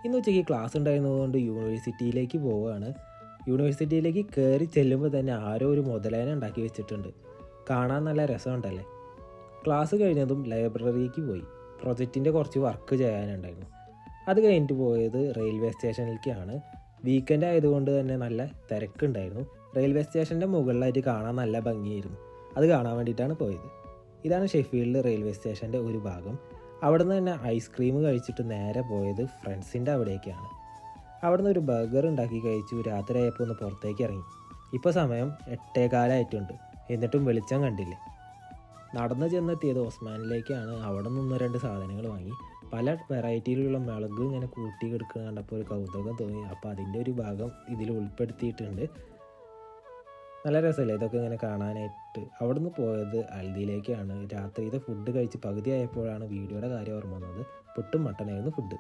ഇന്ന് ഉച്ചയ്ക്ക് ക്ലാസ് ഉണ്ടായിരുന്നതുകൊണ്ട് യൂണിവേഴ്സിറ്റിയിലേക്ക് പോവുകയാണ്. യൂണിവേഴ്സിറ്റിയിലേക്ക് കയറി ചെല്ലുമ്പോൾ തന്നെ ആരോ ഒരു മുതലേന ഉണ്ടാക്കി വെച്ചിട്ടുണ്ട്. കാണാൻ നല്ല രസമുണ്ടല്ലേ. ക്ലാസ് കഴിഞ്ഞതും ലൈബ്രറിക്ക് പോയി. പ്രൊജക്റ്റിൻ്റെ കുറച്ച് വർക്ക് ചെയ്യാനുണ്ടായിരുന്നു. അത് കഴിഞ്ഞിട്ട് പോയത് റെയിൽവേ സ്റ്റേഷനിലേക്കാണ്. വീക്കെൻഡ് ആയതുകൊണ്ട് തന്നെ നല്ല തിരക്കുണ്ടായിരുന്നു. റെയിൽവേ സ്റ്റേഷൻ്റെ മുകളിലായിട്ട് കാണാൻ നല്ല ഭംഗിയായിരുന്നു. അത് കാണാൻ വേണ്ടിയിട്ടാണ് പോയത്. ഇതാണ് ഷെഫീൽഡ് റെയിൽവേ സ്റ്റേഷൻ്റെ ഒരു ഭാഗം. അവിടെ നിന്ന് തന്നെ ഐസ്ക്രീം കഴിച്ചിട്ട് നേരെ പോയത് ഫ്രണ്ട്സിൻ്റെ അവിടേക്കാണ്. അവിടെ നിന്ന് ഒരു ബർഗർ ഉണ്ടാക്കി കഴിച്ചു. രാത്രിയായപ്പോൾ ഒന്ന് പുറത്തേക്ക് ഇറങ്ങി. ഇപ്പോൾ സമയം 8:15 എന്നിട്ടും വെളിച്ചം കണ്ടില്ലേ. നടന്ന് ചെന്നെത്തിയത് ഒസ്മാനിലേക്കാണ്. അവിടെ നിന്ന് 2 സാധനങ്ങൾ വാങ്ങി. പല വെറൈറ്റിയിലുള്ള മുളക് ഇങ്ങനെ കൂട്ടി കിടക്കുന്ന കണ്ടപ്പോൾ ഒരു കൗതുകം തോന്നി. അപ്പോൾ അതിൻ്റെ ഒരു ഭാഗം ഇതിൽ ഉൾപ്പെടുത്തിയിട്ടുണ്ട്. നല്ല രസമല്ലേ ഇതൊക്കെ ഇങ്ങനെ കാണാനായിട്ട്. അവിടെ നിന്ന് പോയത് അൽദിയിലേക്കാണ്. രാത്രിയിലെ ഫുഡ് കഴിച്ച് പകുതിയായപ്പോഴാണ് വീഡിയോയുടെ കാര്യം ഓർമ്മ വന്നത്. പുട്ടും മട്ടനായിരുന്നു ഫുഡ്.